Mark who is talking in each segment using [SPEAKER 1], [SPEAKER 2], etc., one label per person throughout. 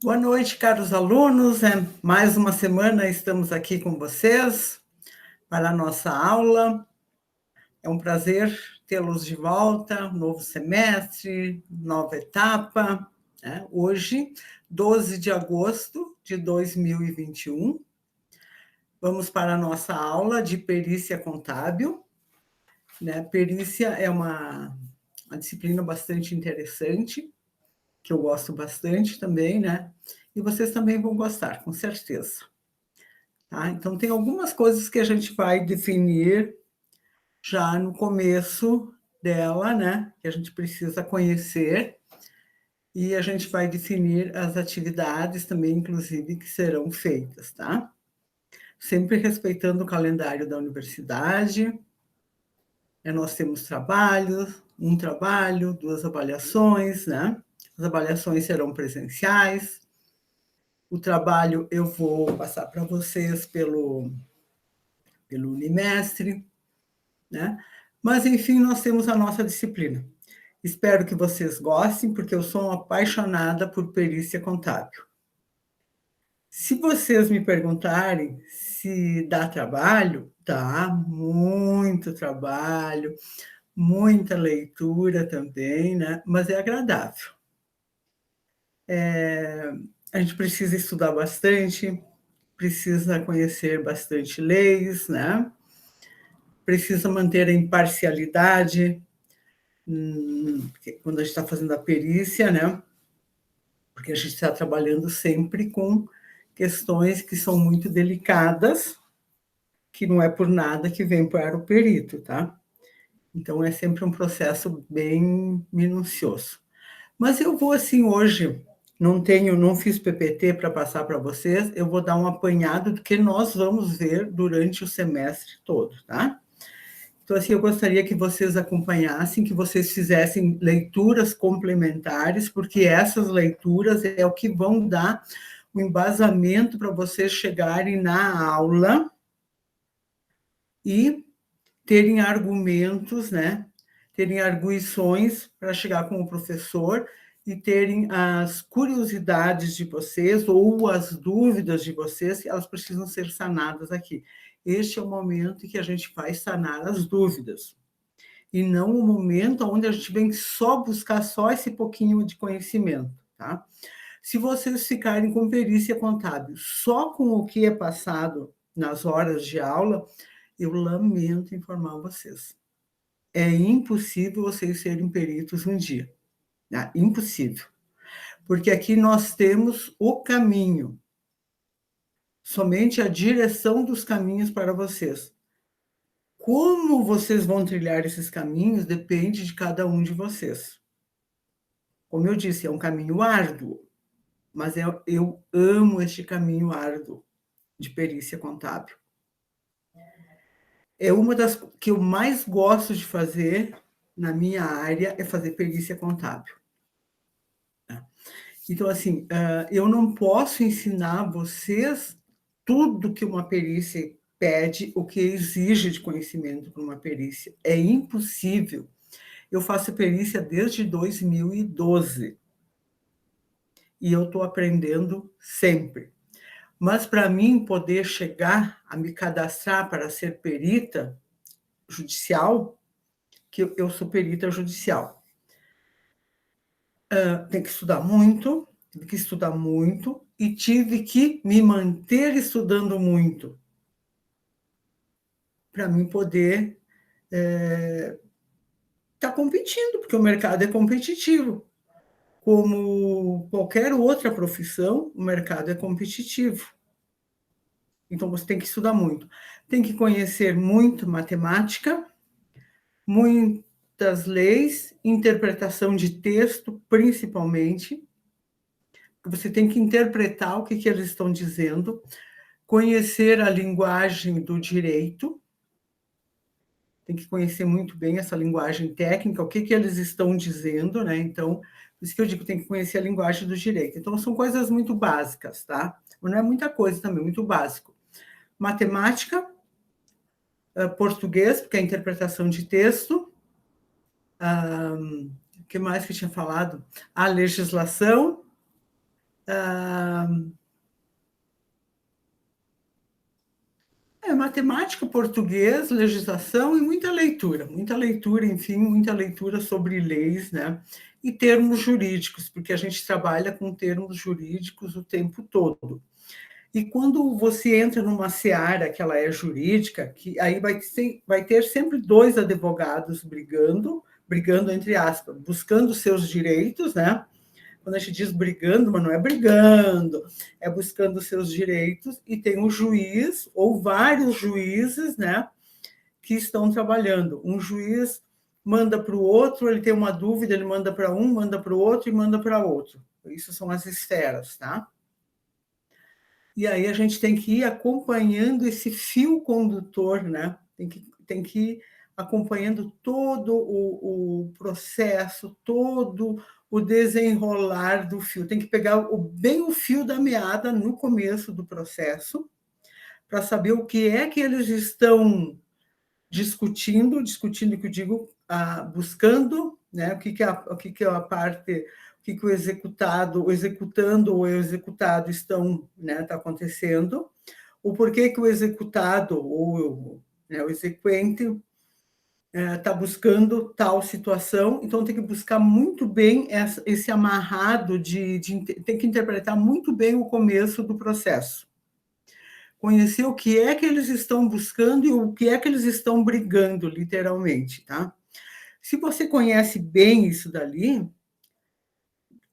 [SPEAKER 1] Boa noite, caros alunos. Mais uma semana estamos aqui com vocês para a nossa aula. É um prazer tê-los de volta, novo semestre, nova etapa, né? Hoje, 12 de agosto de 2021, vamos para a nossa aula de perícia contábil, né? Perícia é uma disciplina bastante interessante, que eu gosto bastante também, né? E vocês também vão gostar, com certeza. Tá? Então, tem algumas coisas que a gente vai definir já no começo dela, né? Que a gente precisa conhecer, e a gente vai definir as atividades também, inclusive, que serão feitas, tá? Sempre respeitando o calendário da universidade. Nós temos trabalhos, um trabalho, 2 avaliações, né? As avaliações serão presenciais. O trabalho eu vou passar para vocês pelo Unimestre, né? Mas, enfim, nós temos a nossa disciplina. Espero que vocês gostem, porque eu sou uma apaixonada por perícia contábil. Se vocês me perguntarem se dá trabalho, dá muito trabalho, muita leitura também, né? Mas é agradável. A gente precisa estudar bastante, precisa conhecer bastante leis, né? Precisa manter a imparcialidade, quando a gente está fazendo a perícia, né? Porque a gente está trabalhando sempre com questões que são muito delicadas, que não é por nada que vem para o perito, tá? Então, é sempre um processo bem minucioso. Mas eu vou, assim, hoje, não fiz PPT para passar para vocês, eu vou dar um apanhado do que nós vamos ver durante o semestre todo, tá? Então, assim, eu gostaria que vocês acompanhassem, que vocês fizessem leituras complementares, porque essas leituras é o que vão dar o embasamento para vocês chegarem na aula e terem argumentos, né? Terem arguições para chegar com o professor e terem as curiosidades de vocês ou as dúvidas de vocês, elas precisam ser sanadas aqui. Este é o momento em que a gente vai sanar as dúvidas, e não o momento onde a gente vem só buscar só esse pouquinho de conhecimento, tá? Se vocês ficarem com perícia contábil só com o que é passado nas horas de aula, eu lamento informar vocês. É impossível vocês serem peritos um dia. Né? Impossível. Porque aqui nós temos o caminho, somente a direção dos caminhos para vocês. Como vocês vão trilhar esses caminhos depende de cada um de vocês. Como eu disse, é um caminho árduo, mas eu amo este caminho árduo de perícia contábil. É uma das que eu mais gosto de fazer na minha área, é fazer perícia contábil. Então, assim, eu não posso ensinar vocês tudo que uma perícia pede, o que exige de conhecimento para uma perícia. É impossível. Eu faço perícia desde 2012 e eu estou aprendendo sempre. Mas, para mim, poder chegar a me cadastrar para ser perita judicial, que eu sou perita judicial, tem que estudar muito, tive que estudar muito e tive que me manter estudando muito para mim poder estar competindo, porque o mercado é competitivo. Como qualquer outra profissão, o mercado é competitivo. Então, você tem que estudar muito. Tem que conhecer muito matemática, muitas leis, interpretação de texto, principalmente. Você tem que interpretar o que eles estão dizendo, conhecer a linguagem do direito, tem que conhecer muito bem essa linguagem técnica, o que eles estão dizendo, né? Então, por isso que eu digo, tem que conhecer a linguagem do direito. Então, são coisas muito básicas, tá? Não é muita coisa também, muito básico. Matemática, português, porque é a interpretação de texto, o que mais que eu tinha falado? A legislação, Matemática, português, legislação e muita leitura, enfim, muita leitura sobre leis, né? E termos jurídicos, porque a gente trabalha com termos jurídicos o tempo todo. E quando você entra numa seara que ela é jurídica, que aí vai ter sempre dois advogados brigando entre aspas, buscando seus direitos, né? Quando a gente diz brigando, mas não é brigando, é buscando seus direitos, e tem um juiz ou vários juízes, né, que estão trabalhando. Um juiz manda para o outro, ele tem uma dúvida, ele manda para um, manda para o outro e manda para outro. Isso são as esferas, tá? E aí a gente tem que ir acompanhando esse fio condutor, né? Tem que ir acompanhando todo o processo, todo o desenrolar do fio. Tem que pegar bem o fio da meada no começo do processo, para saber o que é que eles estão discutindo que eu digo, buscando, né? O que é a parte, o que o executando ou o executado estão, né? Está acontecendo, o porquê que o executado ou, né, o exequente está buscando tal situação. Então tem que buscar muito bem esse amarrado tem que interpretar muito bem o começo do processo. Conhecer o que é que eles estão buscando e o que é que eles estão brigando, literalmente, tá? Se você conhece bem isso dali,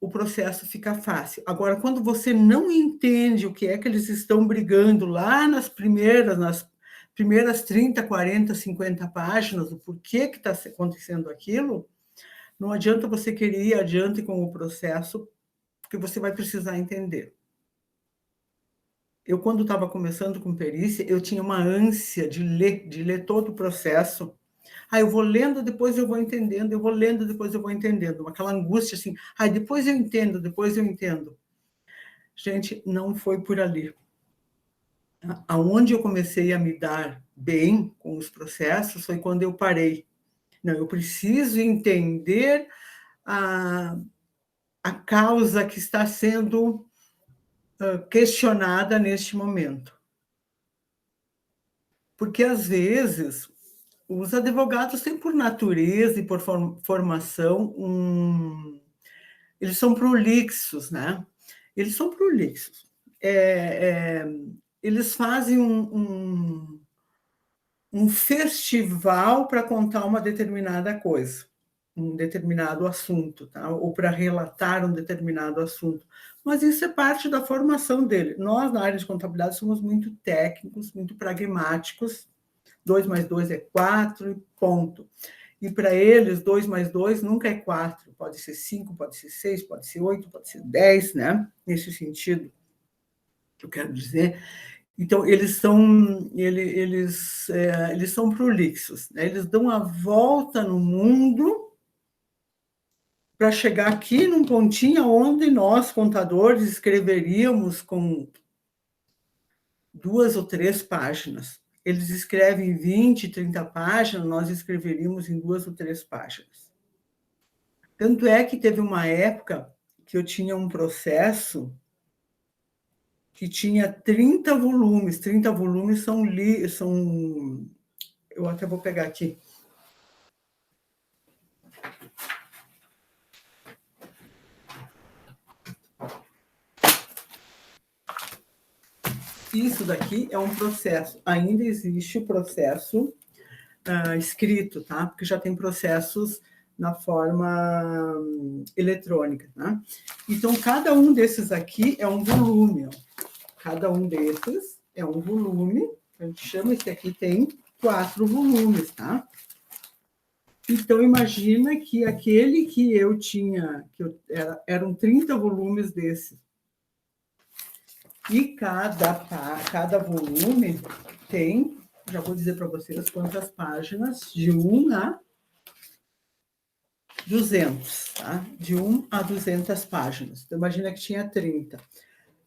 [SPEAKER 1] o processo fica fácil. Agora, quando você não entende o que é que eles estão brigando lá nas primeiras 30, 40, 50 páginas, o porquê que está acontecendo aquilo, não adianta você querer ir adiante com o processo, porque você vai precisar entender. Eu, quando estava começando com perícia, eu tinha uma ânsia de ler todo o processo. Eu vou lendo, depois eu vou entendendo, eu vou lendo, depois eu vou entendendo. Aquela angústia assim, depois eu entendo, depois eu entendo. Gente, não foi por ali. Aonde eu comecei a me dar bem com os processos foi quando eu parei. Não, eu preciso entender a causa que está sendo questionada neste momento. Porque, às vezes, os advogados têm, por natureza e por formação, eles são prolixos, né? Eles são prolixos. Eles fazem um festival para contar uma determinada coisa, um determinado assunto, tá? Ou para relatar um determinado assunto. Mas isso é parte da formação dele. Nós, na área de contabilidade, somos muito técnicos, muito pragmáticos. 2 mais 2 é 4 e ponto. E para eles, 2 mais 2 nunca é 4. Pode ser 5, pode ser 6, pode ser 8, pode ser 10, né? Nesse sentido que eu quero dizer. Então, eles são prolixos, né? Eles dão a volta no mundo para chegar aqui num pontinho onde nós, contadores, escreveríamos com 2 ou 3 páginas. Eles escrevem 20, 30 páginas, nós escreveríamos em 2 ou 3 páginas. Tanto é que teve uma época que eu tinha um processo que tinha 30 volumes. 30 volumes são eu até vou pegar aqui. Isso daqui é um processo. Ainda existe o processo escrito, tá? Porque já tem processos na forma eletrônica, tá? Então, cada um desses aqui é um volume. Ó. Cada um desses é um volume. A gente chama, esse aqui tem 4 volumes, tá? Então, imagina que aquele que eu tinha, eram 30 volumes desses. E cada volume tem, já vou dizer para vocês quantas páginas, de 1 a 200, tá? De 1 a 200 páginas. Então, imagina que tinha 30.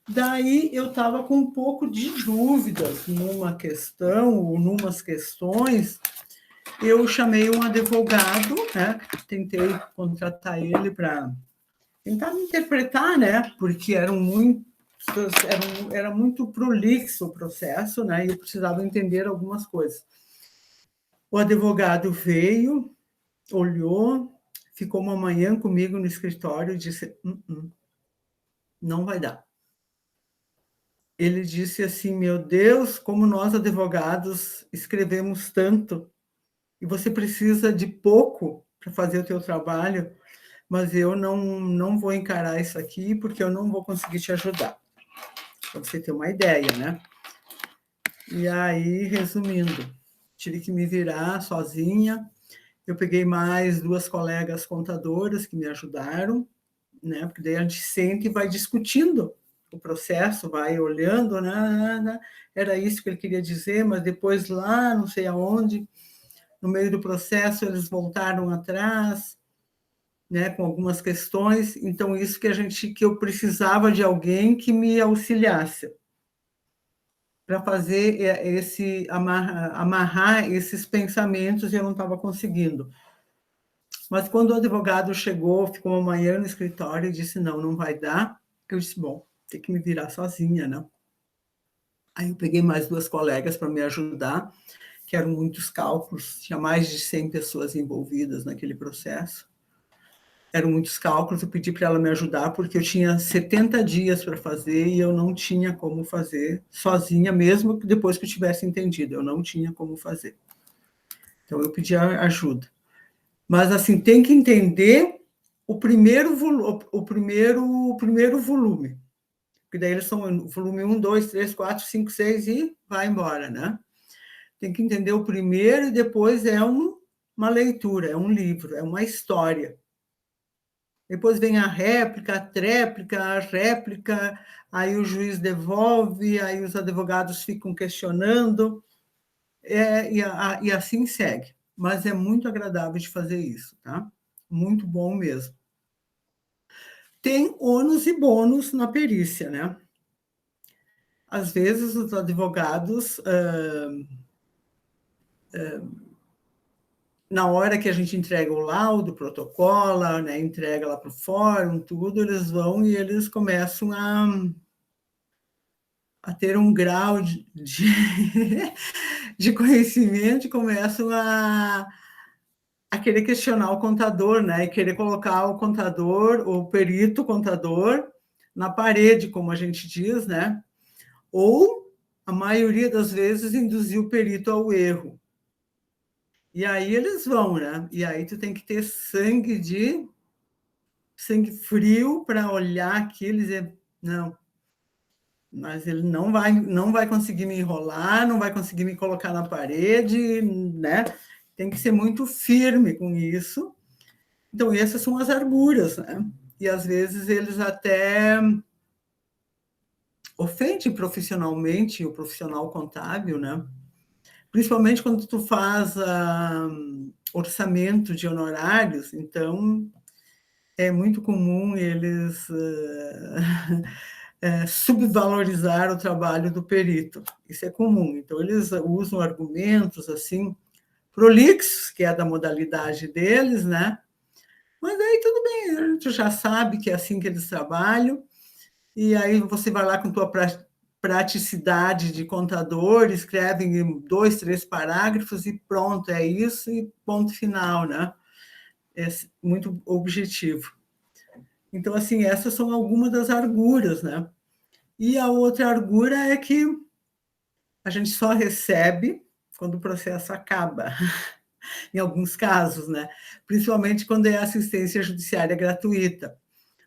[SPEAKER 1] Daí, eu estava com um pouco de dúvidas numa questão, ou numas questões. Eu chamei um advogado, né? Tentei contratar ele para tentava interpretar, né? Porque era muito prolixo o processo, né? E eu precisava entender algumas coisas. O advogado veio, olhou, ficou uma manhã comigo no escritório e disse: não vai dar. Ele disse assim: meu Deus, como nós advogados escrevemos tanto e você precisa de pouco para fazer o teu trabalho, mas eu não vou encarar isso aqui porque eu não vou conseguir te ajudar. Para você ter uma ideia, né? E aí, resumindo, tive que me virar sozinha. Eu peguei mais 2 colegas contadoras que me ajudaram, né? Porque daí a gente sente e vai discutindo o processo, vai olhando, né? Era isso que ele queria dizer, mas depois lá, não sei aonde, no meio do processo, eles voltaram atrás, né? Com algumas questões. Então, isso que eu precisava de alguém que me auxiliasse para fazer amarrar esses pensamentos, e eu não estava conseguindo. Mas quando o advogado chegou, ficou uma manhã no escritório e disse: não vai dar, eu disse: bom, tem que me virar sozinha, né? Aí eu peguei mais 2 colegas para me ajudar, que eram muitos cálculos, tinha mais de 100 pessoas envolvidas naquele processo. Eram muitos cálculos, eu pedi para ela me ajudar, porque eu tinha 70 dias para fazer e eu não tinha como fazer sozinha, mesmo que depois que eu tivesse entendido, eu não tinha como fazer. Então, eu pedi ajuda. Mas, assim, tem que entender o primeiro volume, porque daí eles são volume 1, 2, 3, 4, 5, 6 e vai embora, né? Tem que entender o primeiro e depois é uma leitura, é um livro, é uma história. Depois vem a réplica, a tréplica, a réplica, aí o juiz devolve, aí os advogados ficam questionando, e assim segue. Mas é muito agradável de fazer isso, tá? Muito bom mesmo. Tem ônus e bônus na perícia, né? Às vezes os advogados, na hora que a gente entrega o laudo, protocola, né, entrega lá para o fórum, tudo, eles vão e eles começam a ter um grau de conhecimento e começam a querer questionar o contador, né? E querer colocar o contador, o perito contador, na parede, como a gente diz, né? Ou, a maioria das vezes, induzir o perito ao erro. E aí eles vão, né? E aí tu tem que ter sangue frio para olhar aquilo e dizer: não, mas ele não vai conseguir me enrolar, não vai conseguir me colocar na parede, né? Tem que ser muito firme com isso. Então, essas são as arguras, né? E às vezes eles até ofendem profissionalmente o profissional contábil, né? Principalmente quando tu faz orçamento de honorários, então é muito comum eles subvalorizar o trabalho do perito. Isso é comum. Então, eles usam argumentos assim, prolixos, que é da modalidade deles, né? Mas aí tudo bem, tu já sabe que é assim que eles trabalham, e aí você vai lá com tua praticidade de contador, escreve em 2, 3 parágrafos e pronto, é isso e ponto final, né? É muito objetivo. Então, assim, essas são algumas das arguras, né? E a outra argura é que a gente só recebe quando o processo acaba, em alguns casos, né? Principalmente quando é assistência judiciária gratuita.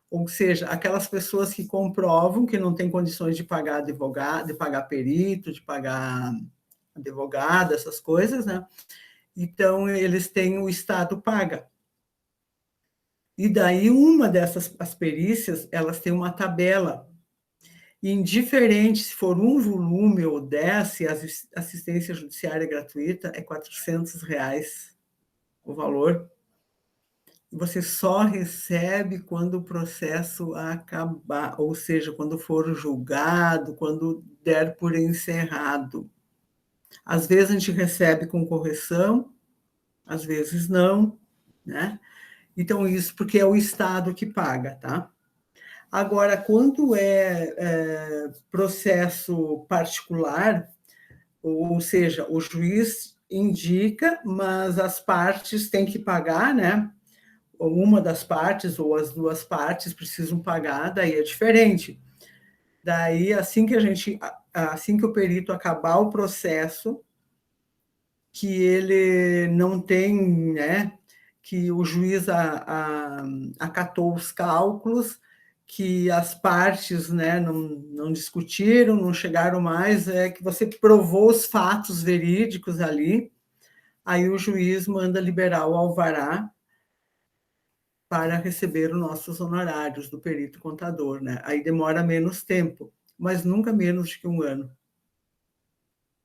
[SPEAKER 1] Ou seja, aquelas pessoas que comprovam que não têm condições de pagar advogado, de pagar perito, de pagar advogado, essas coisas, né? Então, eles têm o Estado paga. E daí, uma dessas as perícias, elas têm uma tabela. E indiferente se for um volume ou 10, se a assistência judiciária gratuita é R$ 400 o valor. Você só recebe quando o processo acabar, ou seja, quando for julgado, quando der por encerrado. Às vezes a gente recebe com correção, às vezes não, né? Então, isso porque é o Estado que paga, tá? Agora, quando processo particular, ou seja, o juiz indica, mas as partes têm que pagar, né? Ou uma das partes ou as duas partes precisam pagar, daí é diferente. Daí, assim que o perito acabar o processo, que ele não tem, né, que o juiz acatou os cálculos, que as partes, né, não discutiram, não chegaram mais, que você provou os fatos verídicos ali, aí o juiz manda liberar o alvará para receber os nossos honorários do perito contador, né? Aí demora menos tempo, mas nunca menos de que um ano.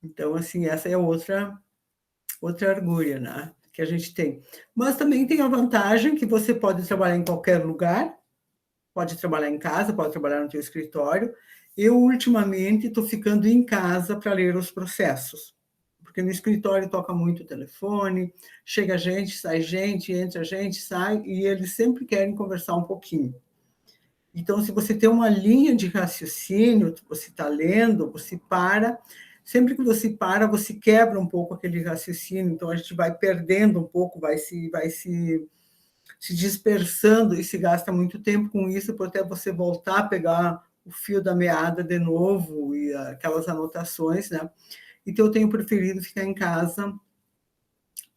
[SPEAKER 1] Então, assim, essa é outra argúria, né, que a gente tem. Mas também tem a vantagem que você pode trabalhar em qualquer lugar, pode trabalhar em casa, pode trabalhar no teu escritório. Eu, ultimamente, estou ficando em casa para ler os processos, porque no escritório toca muito o telefone, chega gente, sai gente, entra gente, sai, e eles sempre querem conversar um pouquinho. Então, se você tem uma linha de raciocínio, você está lendo, você para. Sempre que você para, você quebra um pouco aquele raciocínio. Então, a gente vai perdendo um pouco, se dispersando e se gasta muito tempo com isso, para até você voltar a pegar o fio da meada de novo e aquelas anotações, né? Então, eu tenho preferido ficar em casa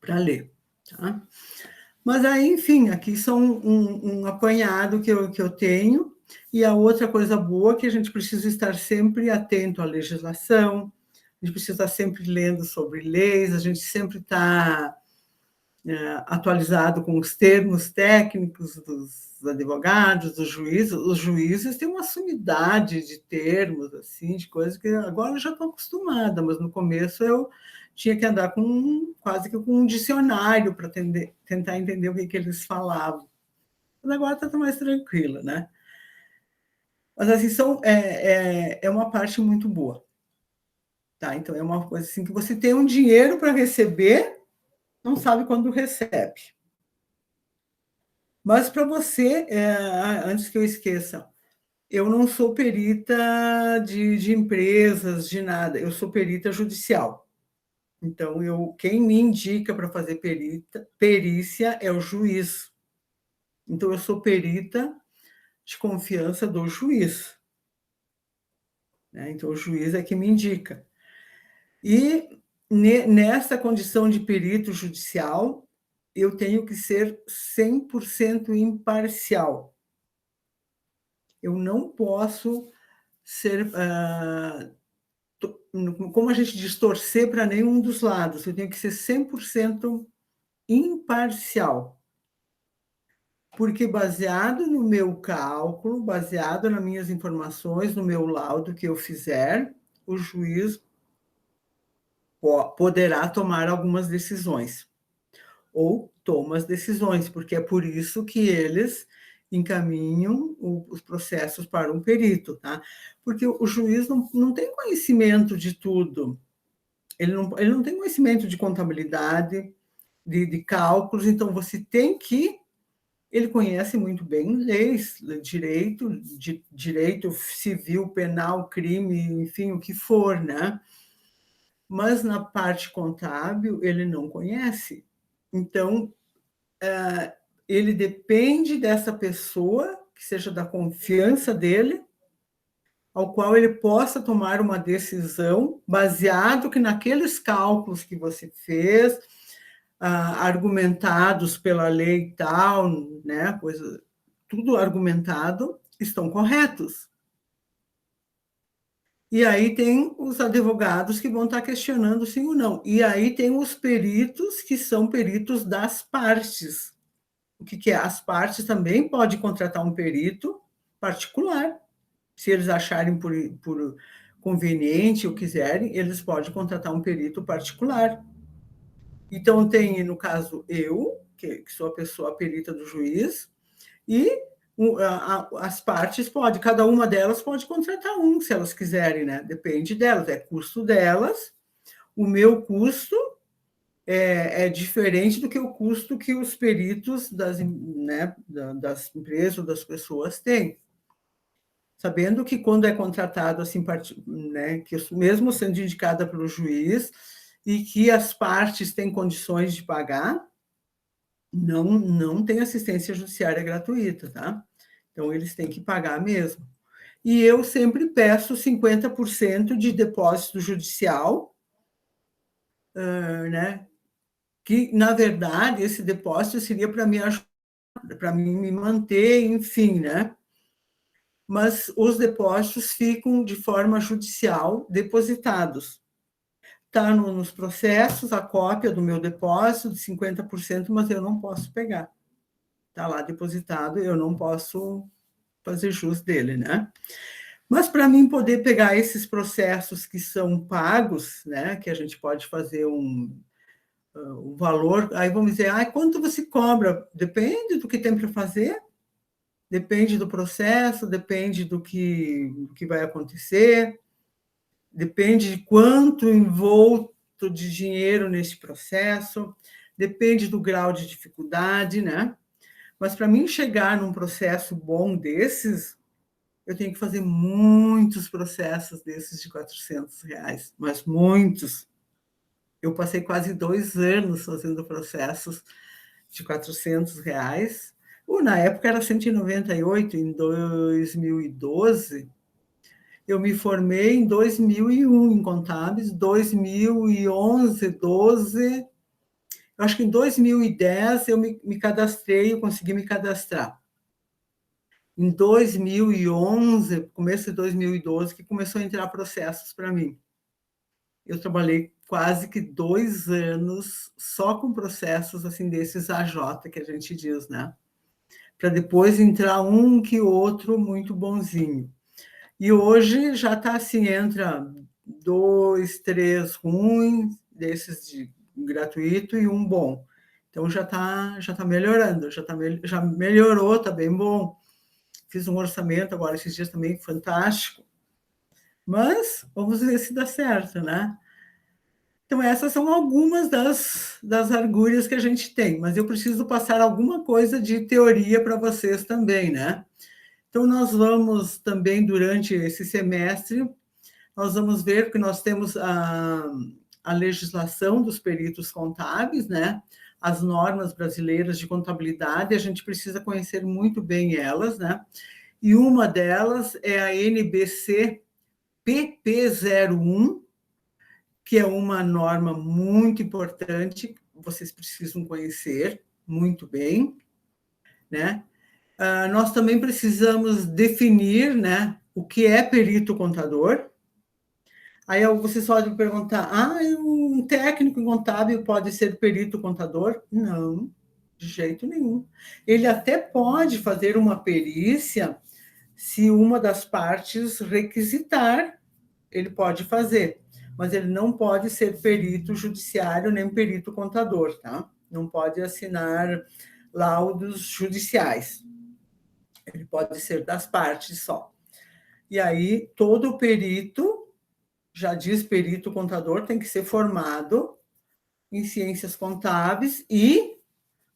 [SPEAKER 1] para ler, tá? Mas aí, enfim, aqui são um apanhado que eu tenho. E a outra coisa boa é que a gente precisa estar sempre atento à legislação, a gente precisa estar sempre lendo sobre leis, a gente sempre está atualizado com os termos técnicos dos advogados, dos juízes. Os juízes têm uma sumidade de termos, assim, de coisas que agora eu já estou acostumada, mas no começo eu tinha que andar quase que com um dicionário para tentar entender o que eles falavam. Mas agora está mais tranquila, né? Mas assim, é uma parte muito boa. Tá? Então, é uma coisa assim que você tem um dinheiro para receber, não sabe quando recebe. Mas para você, antes que eu esqueça, eu não sou perita de empresas, de nada, eu sou perita judicial. Então, quem me indica para fazer perícia é o juiz. Então, eu sou perita de confiança do juiz, né? Então, o juiz é que me indica. E nessa condição de perito judicial, eu tenho que ser 100% imparcial. Eu não posso ser, como a gente diz, torcer para nenhum dos lados. Eu tenho que ser 100% imparcial. Porque baseado no meu cálculo, baseado nas minhas informações, no meu laudo que eu fizer, o juiz poderá tomar algumas decisões. Ou toma as decisões, porque é por isso que eles encaminham os processos para um perito, tá? Porque o juiz não tem conhecimento de tudo, ele não tem conhecimento de contabilidade, de cálculos, então você tem que. Ele conhece muito bem leis, direito civil, penal, crime, enfim, o que for, né? Mas na parte contábil, ele não conhece. Então, ele depende dessa pessoa, que seja da confiança dele, ao qual ele possa tomar uma decisão baseado que naqueles cálculos que você fez, argumentados pela lei tal, né, coisa, tudo argumentado, estão corretos. E aí tem os advogados que vão estar questionando sim ou não. E aí tem os peritos, que são peritos das partes. O que é? As partes também podem contratar um perito particular. Se eles acharem por conveniente ou quiserem, eles podem contratar um perito particular. Então, tem, no caso, eu, que sou a pessoa a perita do juiz, e as partes podem, cada uma delas pode contratar um, se elas quiserem, né? Depende delas, é custo delas. O meu custo é diferente do que o custo que os peritos né, das empresas ou das pessoas têm. Sabendo que quando é contratado assim, né, que mesmo sendo indicada pelo juiz e que as partes têm condições de pagar, não tem assistência judiciária gratuita, tá? Então, eles têm que pagar mesmo. E eu sempre peço 50% de depósito judicial, né? Que, na verdade, esse depósito seria para me ajudar, para me manter, enfim, né? Mas os depósitos ficam de forma judicial depositados. Está nos processos a cópia do meu depósito de 50%, mas eu não posso pegar. Está lá depositado, eu não posso fazer jus dele, né? Mas para mim poder pegar esses processos que são pagos, né, que a gente pode fazer um valor, aí vamos dizer, quanto você cobra? Depende do que tem para fazer, depende do processo, depende do que vai acontecer, depende de quanto envolto de dinheiro nesse processo, depende do grau de dificuldade, né? Mas para mim chegar num processo bom desses, eu tenho que fazer muitos processos desses de R$ 400, mas muitos. Eu passei quase 2 anos fazendo processos de R$ 400. Na época era 198, em 2012. Eu me formei em 2001 em contábeis, 2011, 12. Eu acho que em 2010 eu me cadastrei, eu consegui me cadastrar. Em 2011, começo de 2012, que começou a entrar processos para mim. Eu trabalhei quase que 2 anos só com processos assim desses AJ que a gente diz, né? Para depois entrar um que outro muito bonzinho. E hoje já está assim, entra 2, 3 ruins, desses de gratuito e um bom. Então já tá melhorando, já melhorou, está bem bom. Fiz um orçamento agora esses dias também fantástico. Mas vamos ver se dá certo, né? Então, essas são algumas das argúrias que a gente tem, mas eu preciso passar alguma coisa de teoria para vocês também, né? Então, nós vamos também, durante esse semestre, nós vamos ver que nós temos a legislação dos peritos contábeis, né? As normas brasileiras de contabilidade, a gente precisa conhecer muito bem elas, né? E uma delas é a NBC PP01, que é uma norma muito importante, vocês precisam conhecer muito bem, né? Nós também precisamos definir, né, o que é perito contador. Aí você só pode perguntar, um técnico contábil pode ser perito contador? Não, de jeito nenhum. Ele até pode fazer uma perícia se uma das partes requisitar, ele pode fazer, mas ele não pode ser perito judiciário nem perito contador, tá? Não pode assinar laudos judiciais. Ele pode ser das partes só. E aí, todo perito, já diz perito contador, tem que ser formado em ciências contábeis e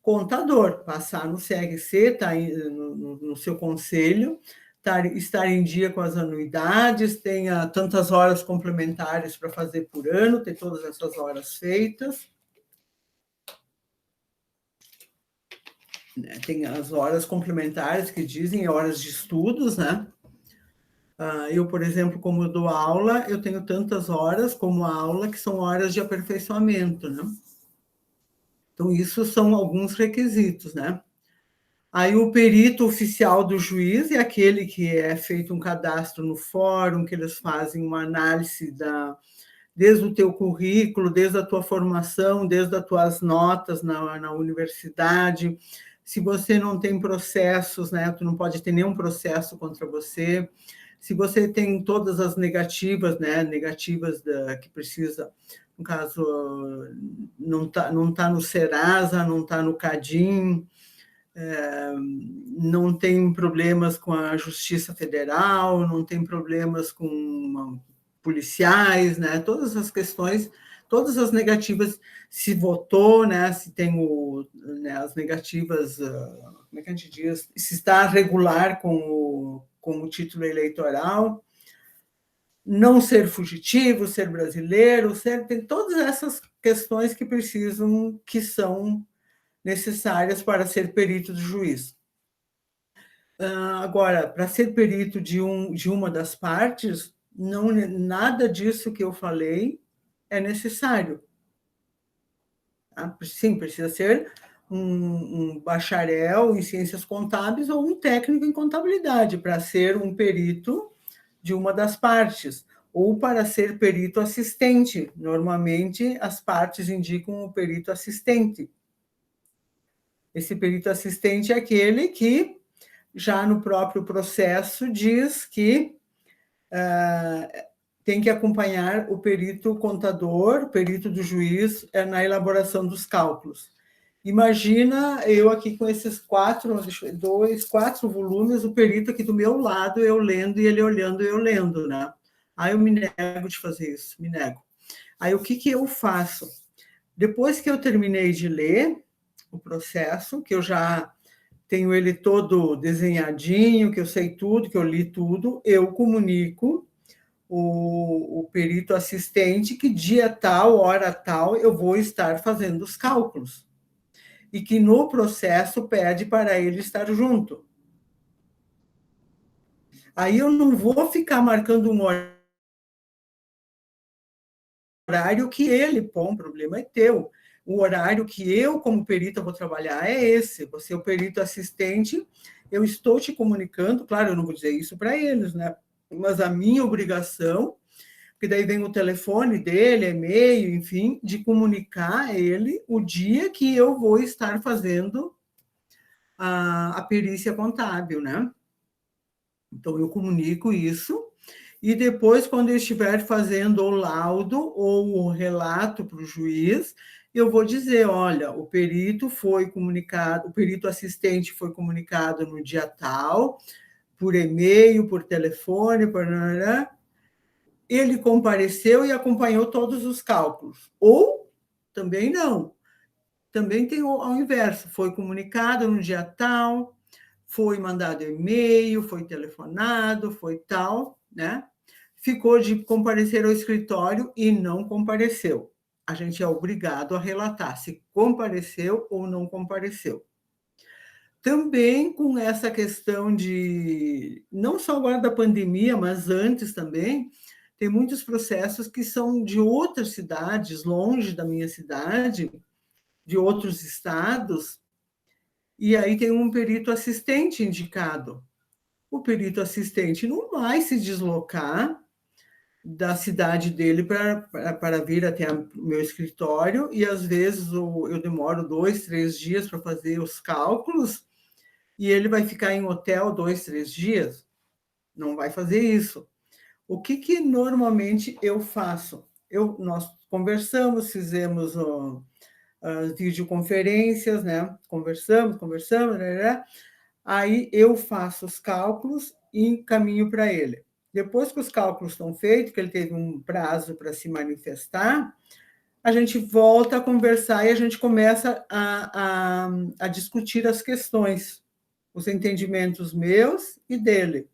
[SPEAKER 1] contador, passar no CRC, tá no seu conselho, estar em dia com as anuidades, tenha tantas horas complementares para fazer por ano, ter todas essas horas feitas. Tem as horas complementares que dizem horas de estudos, né? Eu, por exemplo, como eu dou aula, eu tenho tantas horas como aula que são horas de aperfeiçoamento, né? Então, isso são alguns requisitos, né? Aí o perito oficial do juiz é aquele que é feito um cadastro no fórum, que eles fazem uma análise desde o teu currículo, desde a tua formação, desde as tuas notas na universidade. Se você não tem processos, né, tu não pode ter nenhum processo contra você. Se você tem todas as negativas, né, que precisa, no caso, não tá no Serasa, não está no Cadim, não tem problemas com a Justiça Federal, não tem problemas com policiais, né? Todas as questões, todas as negativas, se votou, né, se tem né, as negativas, como é que a gente diz, se está regular com o título eleitoral, não ser fugitivo, ser brasileiro, tem todas essas questões que são necessárias para ser perito do juiz. Agora, para ser perito de uma das partes, nada disso que eu falei é necessário. Tá? Sim, precisa ser um bacharel em ciências contábeis ou um técnico em contabilidade para ser um perito de uma das partes, ou para ser perito assistente. Normalmente, as partes indicam o perito assistente. Esse perito assistente é aquele que, já no próprio processo, diz que tem que acompanhar o perito contador, o perito do juiz, na elaboração dos cálculos. Imagina eu aqui com esses quatro volumes, o perito aqui do meu lado, eu lendo e ele olhando e eu lendo, né? Aí eu me nego de fazer isso, me nego. Aí o que eu faço? Depois que eu terminei de ler o processo, que eu já tenho ele todo desenhadinho, que eu sei tudo, que eu li tudo, eu comunico o perito assistente que dia tal, hora tal, eu vou estar fazendo os cálculos. E que no processo pede para ele estar junto. Aí eu não vou ficar marcando um horário que ele, bom, o problema é teu. O horário que eu, como perita, vou trabalhar é esse. Você é o perito assistente, eu estou te comunicando, claro, eu não vou dizer isso para eles, né? Mas a minha obrigação, porque daí vem o telefone dele, e-mail, enfim, de comunicar a ele o dia que eu vou estar fazendo a perícia contábil, né? Então, eu comunico isso, e depois, quando eu estiver fazendo o laudo ou o relato para o juiz, eu vou dizer, olha, o perito foi comunicado, o perito assistente foi comunicado no dia tal, por e-mail, por telefone, ele compareceu e acompanhou todos os cálculos. Ou também não. Também tem ao inverso, foi comunicado no dia tal, foi mandado e-mail, foi telefonado, foi tal, né? Ficou de comparecer ao escritório e não compareceu. A gente é obrigado a relatar se compareceu ou não compareceu. Também com essa questão de, não só agora da pandemia, mas antes também, tem muitos processos que são de outras cidades, longe da minha cidade, de outros estados, e aí tem um perito assistente indicado. O perito assistente não vai se deslocar da cidade dele para vir até o meu escritório, e às vezes eu demoro 2, 3 dias para fazer os cálculos, e ele vai ficar em hotel 2, 3 dias. Não vai fazer isso. O que normalmente eu faço? Nós conversamos, fizemos as videoconferências, né? Conversamos, né? Aí eu faço os cálculos e encaminho para ele. Depois que os cálculos estão feitos, que ele teve um prazo para se manifestar, a gente volta a conversar e a gente começa a discutir as questões, os entendimentos meus e dele.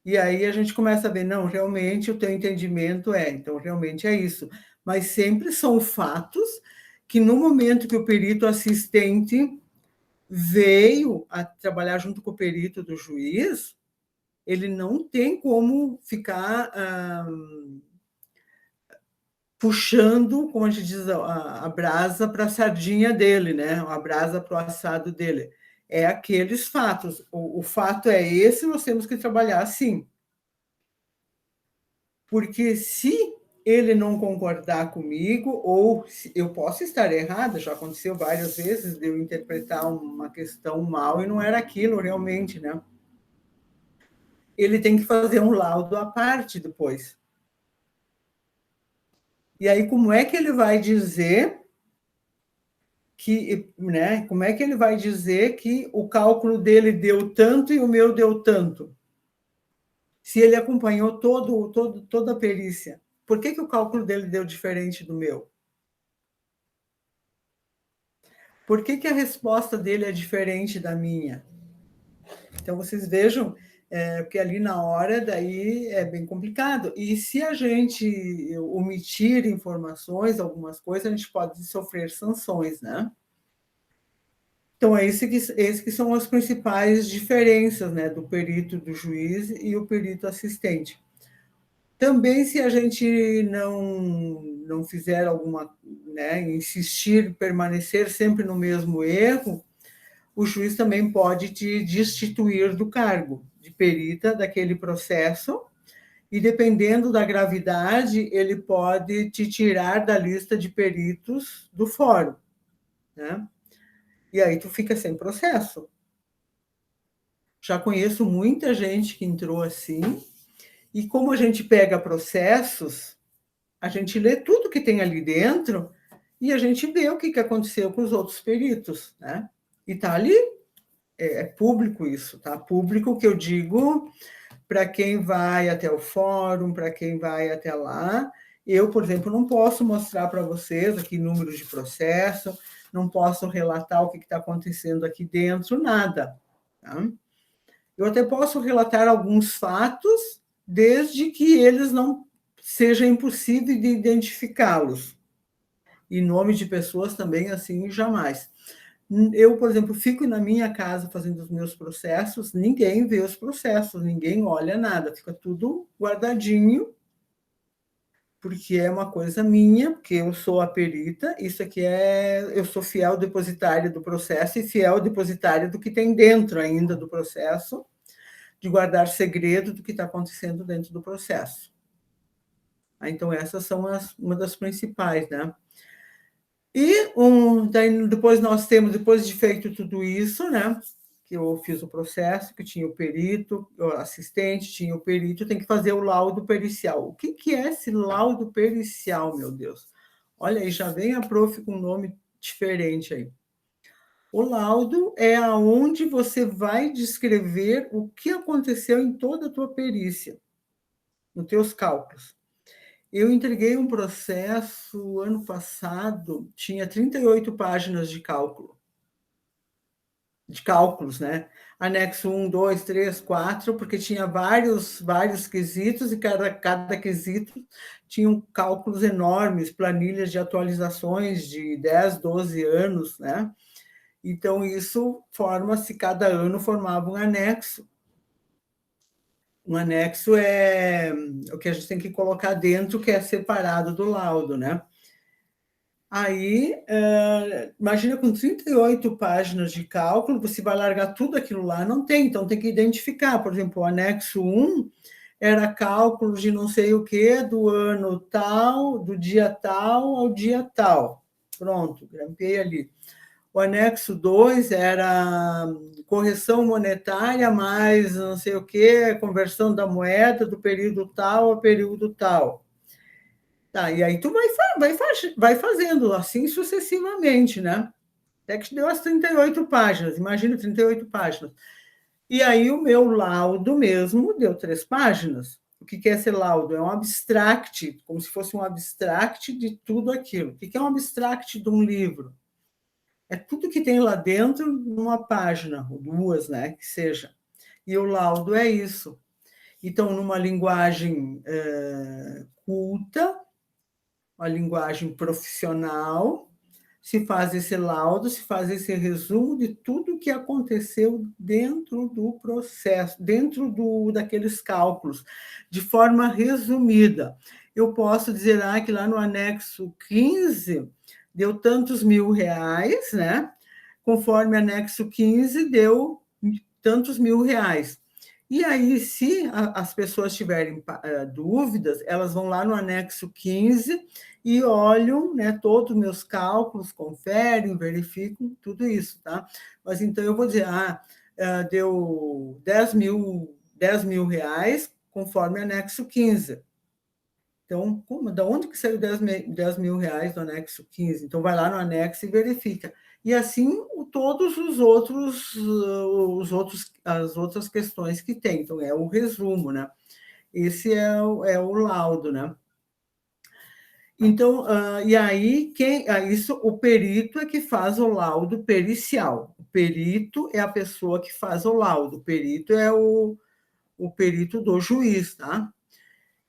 [SPEAKER 1] E aí a gente começa a ver, não, realmente o teu entendimento então realmente é isso. Mas sempre são fatos que no momento que o perito assistente veio a trabalhar junto com o perito do juiz, ele não tem como ficar puxando, como a gente diz, a brasa para a sardinha dele, né? A brasa para o assado dele. É aqueles fatos. O fato é esse, nós temos que trabalhar assim. Porque se ele não concordar comigo, ou eu posso estar errada, já aconteceu várias vezes de eu interpretar uma questão mal e não era aquilo realmente, né? Ele tem que fazer um laudo à parte depois. E aí, como é que ele vai dizer que, né? Como é que ele vai dizer que o cálculo dele deu tanto e o meu deu tanto? Se ele acompanhou toda a perícia. Por que o cálculo dele deu diferente do meu? Por que a resposta dele é diferente da minha? Então, vocês vejam, porque ali na hora daí é bem complicado. E se a gente omitir informações, algumas coisas, a gente pode sofrer sanções, né? Então, esse que são as principais diferenças, né, do perito do juiz e o perito assistente. Também, se a gente não fizer alguma, né, insistir, permanecer sempre no mesmo erro, o juiz também pode te destituir do cargo de perita daquele processo e, dependendo da gravidade, ele pode te tirar da lista de peritos do fórum, né? E aí tu fica sem processo. Já conheço muita gente que entrou assim, e como a gente pega processos, a gente lê tudo que tem ali dentro e a gente vê o que aconteceu com os outros peritos, né? E tá ali, é público isso, tá? Público que eu digo para quem vai até o fórum, para quem vai até lá. Eu, por exemplo, não posso mostrar para vocês aqui números de processo, não posso relatar o que está acontecendo aqui dentro, nada, tá? Eu até posso relatar alguns fatos, desde que eles não seja impossível de identificá-los. E nome de pessoas também, assim, jamais. Eu, por exemplo, fico na minha casa fazendo os meus processos, ninguém vê os processos, ninguém olha nada, fica tudo guardadinho, porque é uma coisa minha, porque eu sou a perita, isso aqui eu sou fiel depositária do processo e fiel depositária do que tem dentro ainda do processo, de guardar segredo do que está acontecendo dentro do processo. Então, essas são uma das principais, né? E daí, depois nós temos, depois de feito tudo isso, né? Que eu fiz o processo, que tinha o perito, o assistente, tinha o perito, tem que fazer o laudo pericial. O que é esse laudo pericial, meu Deus? Olha aí, já vem a prof com um nome diferente aí. O laudo é aonde você vai descrever o que aconteceu em toda a tua perícia, nos teus cálculos. Eu entreguei um processo ano passado, tinha 38 páginas de cálculos, né? Anexo 1, 2, 3, 4, porque tinha vários quesitos e cada quesito tinha cálculos enormes, planilhas de atualizações de 10, 12 anos, né? Então, isso forma-se, cada ano formava um anexo. Um anexo é o que a gente tem que colocar dentro, que é separado do laudo, né? Aí, imagina com 38 páginas de cálculo, você vai largar tudo aquilo lá, não tem, então tem que identificar. Por exemplo, o anexo 1 era cálculo de não sei o que, do ano tal, do dia tal ao dia tal. Pronto, grampei ali. O anexo 2 era correção monetária mais não sei o que, conversão da moeda do período tal ao período tal. Tá, e aí tu vai fazendo assim sucessivamente, né? Até que te deu as 38 páginas, imagina 38 páginas. E aí o meu laudo mesmo deu 3 páginas. O que é esse laudo? É um abstract, como se fosse um abstract de tudo aquilo. O que é um abstract de um livro? É tudo que tem lá dentro numa página, ou duas, né, que seja. E o laudo é isso. Então, numa linguagem culta, uma linguagem profissional, se faz esse laudo, se faz esse resumo de tudo que aconteceu dentro do processo, dentro daqueles cálculos, de forma resumida. Eu posso dizer que lá no anexo 15 deu tantos R$ 1.000, né? Conforme anexo 15 deu tantos R$ 1.000. E aí, se as pessoas tiverem dúvidas, elas vão lá no anexo 15 e olham, né, todos os meus cálculos, conferem, verificam, tudo isso, tá? Mas então eu vou dizer, deu R$ 10.000 conforme anexo 15. Então, da onde que saiu R$ 10.000 do anexo 15? Então, vai lá no anexo e verifica. E assim, todos as outras questões que tem. Então, é o resumo, né? Esse é o laudo, né? Então, e aí, isso, o perito é que faz o laudo pericial. O perito é a pessoa que faz o laudo. O perito é o perito do juiz, tá?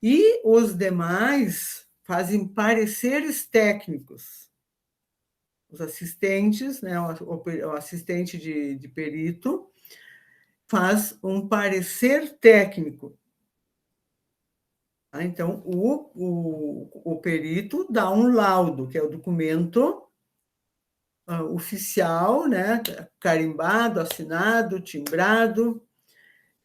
[SPEAKER 1] E os demais fazem pareceres técnicos. Os assistentes, né, o assistente de perito faz um parecer técnico. Então, o perito dá um laudo, que é o documento oficial, né, carimbado, assinado, timbrado,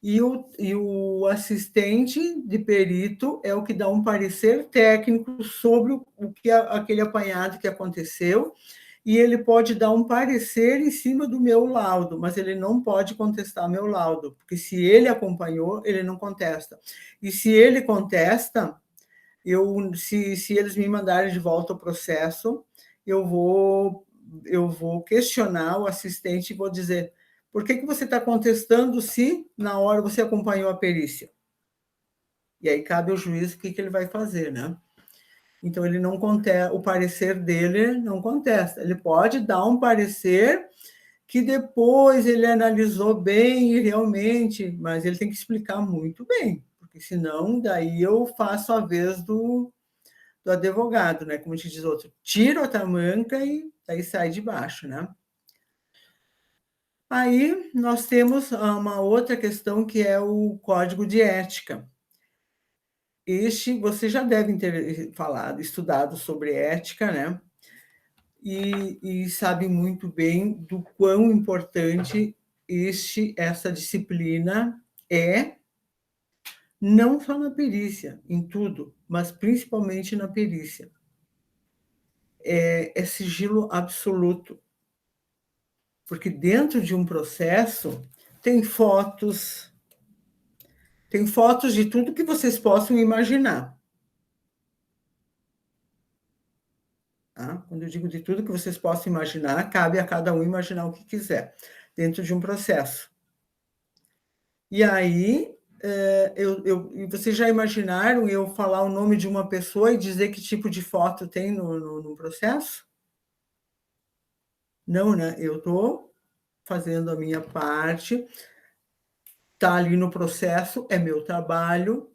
[SPEAKER 1] e o assistente de perito é o que dá um parecer técnico sobre o que aquele apanhado que aconteceu, e ele pode dar um parecer em cima do meu laudo, mas ele não pode contestar meu laudo, porque se ele acompanhou, ele não contesta. E se ele contesta, se eles me mandarem de volta o processo, eu vou questionar o assistente e vou dizer: por que você está contestando se na hora você acompanhou a perícia? E aí cabe ao juiz o que ele vai fazer, né? Então, ele não contesta, o parecer dele não contesta. Ele pode dar um parecer que depois ele analisou bem e realmente, mas ele tem que explicar muito bem, porque senão daí eu faço a vez do advogado, né? Como te diz outro, tiro a tamanca e daí sai de baixo, né? Aí nós temos uma outra questão que é o código de ética. Este você já deve ter falado, estudado sobre ética, né? E sabe muito bem do quão importante essa disciplina é, não só na perícia, em tudo, mas principalmente na perícia. É sigilo absoluto, porque dentro de um processo tem fotos de tudo que vocês possam imaginar. Tá? Quando eu digo de tudo que vocês possam imaginar, cabe a cada um imaginar o que quiser, dentro de um processo. E aí, vocês já imaginaram eu falar o nome de uma pessoa e dizer que tipo de foto tem no processo? Não, né? Eu estou fazendo a minha parte, está ali no processo, é meu trabalho,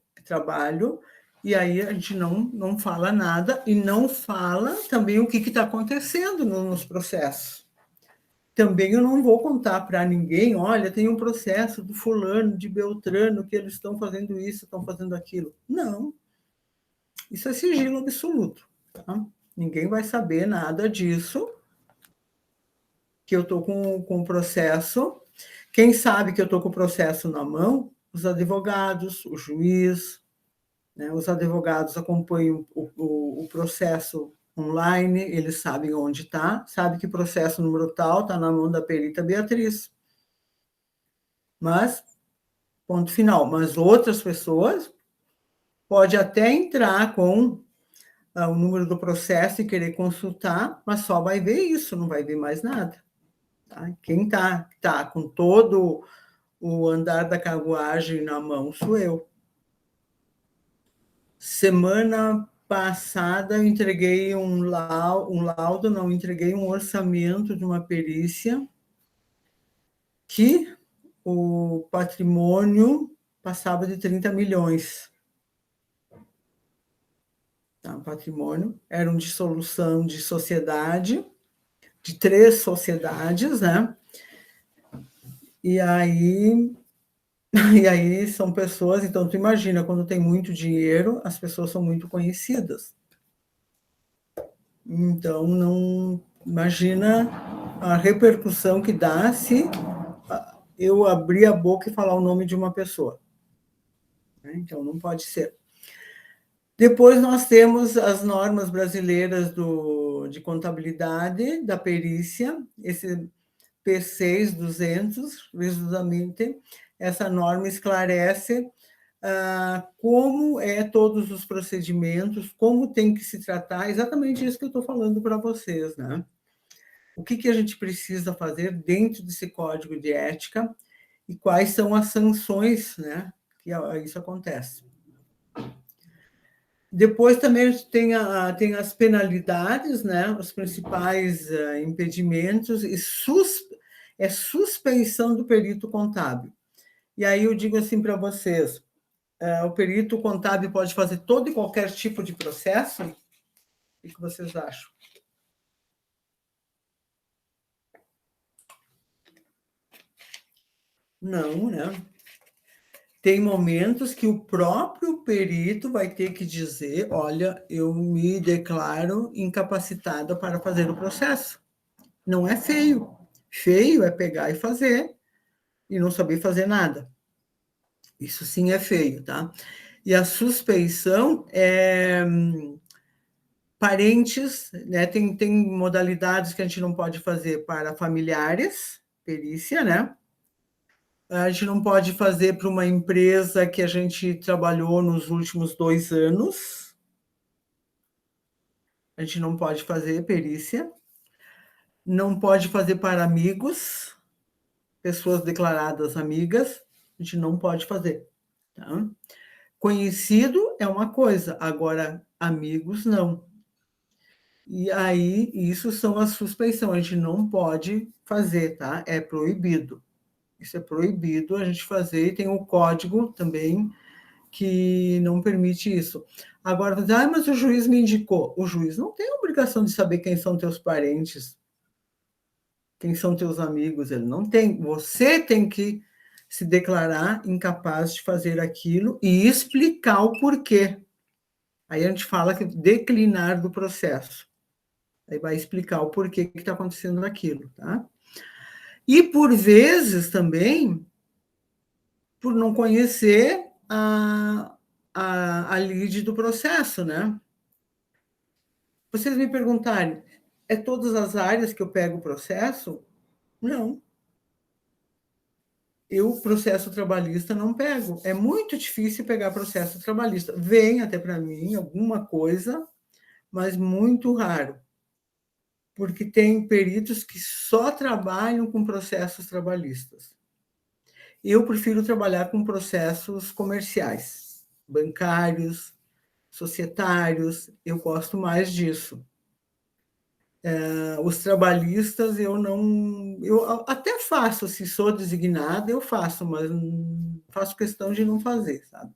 [SPEAKER 1] e aí a gente não fala nada e não fala também o que está acontecendo nos processos. Também eu não vou contar para ninguém, olha, tem um processo do fulano, de Beltrano, que eles estão fazendo isso, estão fazendo aquilo. Não. Isso é sigilo absoluto. Tá? Ninguém vai saber nada disso, que eu estou com o processo. Quem sabe que eu estou com o processo na mão? Os advogados, o juiz, né? Os advogados acompanham o processo online, eles sabem onde está, sabe que processo número tal está na mão da perita Beatriz. Mas, ponto final. Mas outras pessoas pode até entrar com o número do processo e querer consultar, mas só vai ver isso, não vai ver mais nada. Tá? Quem tá com todo o andar da carruagem na mão sou eu. Semana passada eu entreguei um laudo, não, entreguei um orçamento de uma perícia que o patrimônio passava de 30 milhões. Tá? O patrimônio era uma dissolução de sociedade, de 3 sociedades, né? E aí são pessoas, então tu imagina, quando tem muito dinheiro, as pessoas são muito conhecidas. Então, não imagina a repercussão que dá se eu abrir a boca e falar o nome de uma pessoa. Então, não pode ser. Depois nós temos as normas brasileiras de contabilidade, da perícia, esse P6-200, resumidamente, essa norma esclarece como todos os procedimentos, como tem que se tratar, exatamente isso que eu estou falando para vocês, né? O que a gente precisa fazer dentro desse código de ética e quais são as sanções, né, que isso acontece. Depois também tem as penalidades, né? Os principais impedimentos e suspeição do perito contábil. E aí eu digo assim para vocês, o perito contábil pode fazer todo e qualquer tipo de processo? O que vocês acham? Não, né? Tem momentos que o próprio perito vai ter que dizer: olha, eu me declaro incapacitada para fazer o processo. Não é feio. Feio é pegar e fazer e não saber fazer nada. Isso sim é feio, tá? E a suspeição é parentes, né? Tem modalidades que a gente não pode fazer para familiares, perícia, né? A gente não pode fazer para uma empresa que a gente trabalhou nos últimos 2 anos. A gente não pode fazer perícia. Não pode fazer para amigos, pessoas declaradas amigas. A gente não pode fazer. Tá? Conhecido é uma coisa, agora amigos não. E aí, isso são as suspeições. A gente não pode fazer, tá? É proibido. Isso é proibido a gente fazer. E tem o código também que não permite isso. Agora, mas o juiz me indicou. O juiz não tem a obrigação de saber quem são teus parentes, quem são teus amigos. Ele não tem. Você tem que se declarar incapaz de fazer aquilo e explicar o porquê. Aí a gente fala que declinar do processo. Aí vai explicar o porquê que está acontecendo aquilo, tá? E por vezes também, por não conhecer a lide do processo, né? Vocês me perguntarem, é todas as áreas que eu pego o processo? Não. Eu, processo trabalhista, não pego. É muito difícil pegar processo trabalhista. Vem até para mim alguma coisa, mas muito raro. Porque tem peritos que só trabalham com processos trabalhistas. Eu prefiro trabalhar com processos comerciais, bancários, societários, eu gosto mais disso. Os trabalhistas eu não, eu até faço, se sou designada, eu faço, mas faço questão de não fazer, sabe?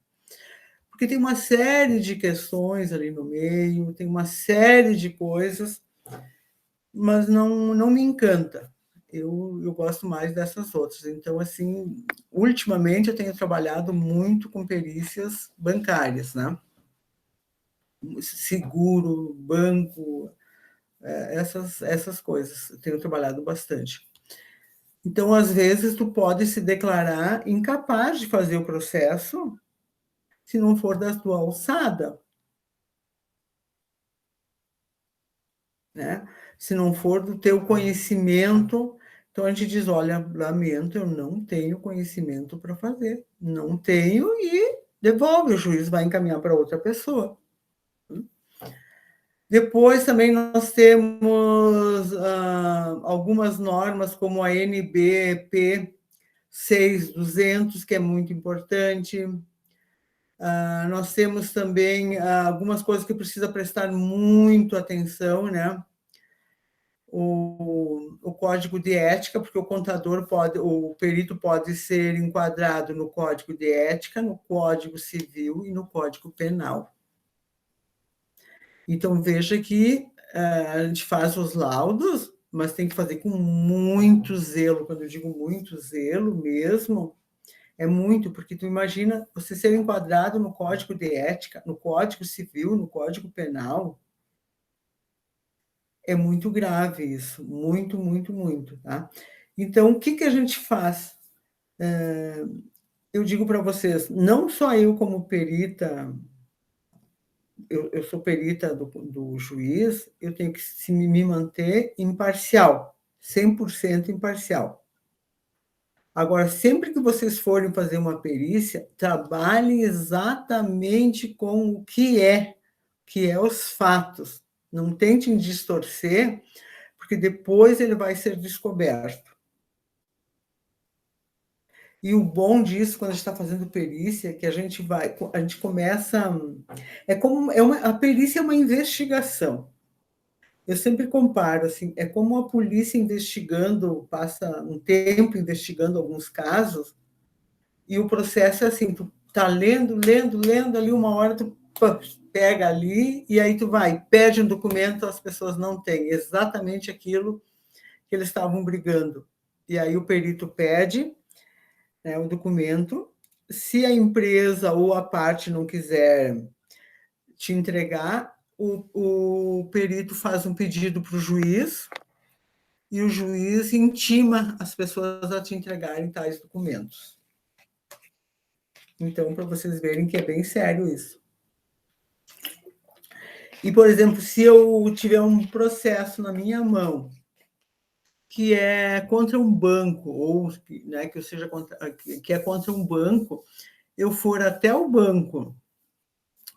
[SPEAKER 1] Porque tem uma série de questões ali no meio, tem uma série de coisas, mas não me encanta. Eu gosto mais dessas outras. Então, assim, ultimamente eu tenho trabalhado muito com perícias bancárias, né? Seguro, banco, essas coisas. Eu tenho trabalhado bastante. Então, às vezes, tu pode se declarar incapaz de fazer o processo se não for da tua alçada, né? Se não for do teu conhecimento. Então, a gente diz, olha, lamento, eu não tenho conhecimento para fazer. Não tenho e devolve, o juiz vai encaminhar para outra pessoa. Depois também nós temos algumas normas, como a NBP 6200, que é muito importante. Nós temos também algumas coisas que precisa prestar muito atenção, né? O código de ética, porque o perito pode ser enquadrado no código de ética, no código civil e no código penal. Então, veja que a gente faz os laudos, mas tem que fazer com muito zelo. Quando eu digo muito zelo mesmo, é muito, porque tu imagina você ser enquadrado no código de ética, no código civil, no código penal, é muito grave isso, muito, muito, muito, tá? Então, o que a gente faz? Eu digo para vocês, não só eu como perita, eu sou perita do juiz, eu tenho que me manter imparcial, 100% imparcial. Agora, sempre que vocês forem fazer uma perícia, trabalhem exatamente com o que é os fatos. Não tentem distorcer, porque depois ele vai ser descoberto. E o bom disso, quando a gente está fazendo perícia, é que a gente começa, a perícia é uma investigação. Eu sempre comparo, assim, é como a polícia investigando, passa um tempo investigando alguns casos, e o processo é assim, tu tá lendo, ali, uma hora tu pega ali, e aí tu vai, pede um documento, as pessoas não têm exatamente aquilo que eles estavam brigando. E aí o perito pede, né, o documento. Se a empresa ou a parte não quiser te entregar, o perito faz um pedido para o juiz e o juiz intima as pessoas a te entregarem tais documentos. Então, para vocês verem que é bem sério isso. E, por exemplo, se eu tiver um processo na minha mão que é contra um banco, ou, né, que seja que é contra um banco, eu for até o banco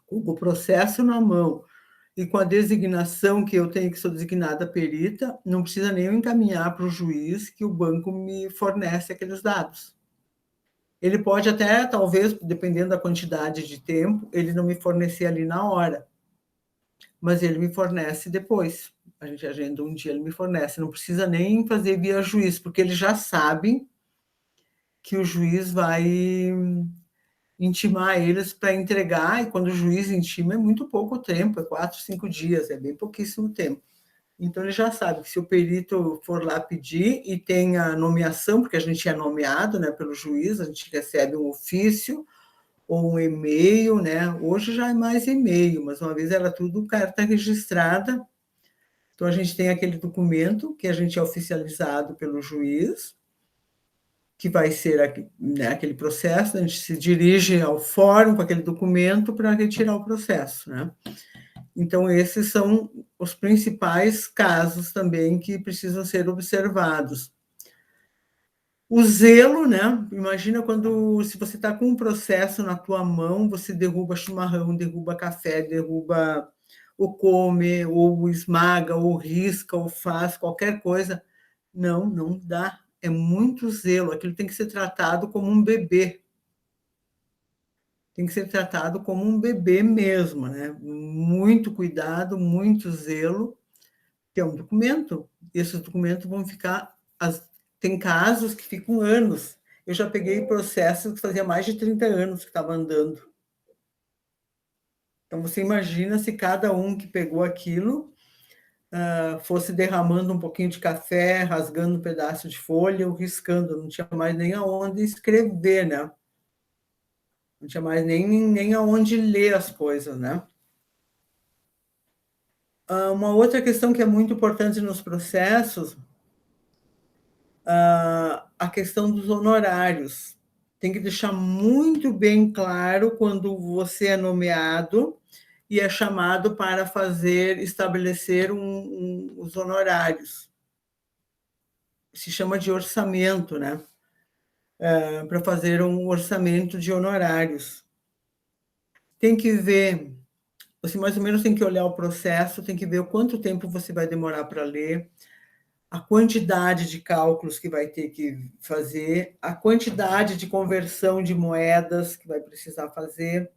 [SPEAKER 1] com o processo na mão e com a designação que eu tenho, que sou designada perita, não precisa nem eu encaminhar para o juiz que o banco me fornece aqueles dados. Ele pode até, talvez, dependendo da quantidade de tempo, ele não me fornecer ali na hora, mas ele me fornece depois. A gente agenda um dia, ele me fornece. Não precisa nem fazer via juiz, porque eles já sabem que o juiz vai intimar eles para entregar, e quando o juiz intima é muito pouco tempo, é 4, 5 dias, é bem pouquíssimo tempo. Então, ele já sabe que se o perito for lá pedir e tem a nomeação, porque a gente é nomeado, né, pelo juiz, a gente recebe um ofício ou um e-mail, né? Hoje já é mais e-mail, mas uma vez era tudo carta registrada. Então, a gente tem aquele documento que a gente é oficializado pelo juiz, que vai ser, né, aquele processo, a gente se dirige ao fórum com aquele documento para retirar o processo, né? Então, esses são os principais casos também que precisam ser observados. O zelo, né? Imagina se você está com um processo na tua mão, você derruba chimarrão, derruba café, derruba ou come, ou esmaga, ou risca, ou faz qualquer coisa. Não, não dá. É muito zelo. Aquilo tem que ser tratado como um bebê. Tem que ser tratado como um bebê mesmo, né? Muito cuidado, muito zelo, que é um documento. Esses documentos vão ficar. Tem casos que ficam anos. Eu já peguei processos que fazia mais de 30 anos que estava andando. Então, você imagina se cada um que pegou aquilo fosse derramando um pouquinho de café, rasgando um pedaço de folha ou riscando, não tinha mais nem aonde escrever, né? Não tinha mais nem aonde ler as coisas, né? Uma outra questão que é muito importante nos processos, a questão dos honorários. Tem que deixar muito bem claro quando você é nomeado e é chamado para estabelecer os honorários. Se chama de orçamento, né? Para fazer um orçamento de honorários. Tem que ver, você mais ou menos tem que olhar o processo, tem que ver o quanto tempo você vai demorar para ler, a quantidade de cálculos que vai ter que fazer, a quantidade de conversão de moedas que vai precisar fazer,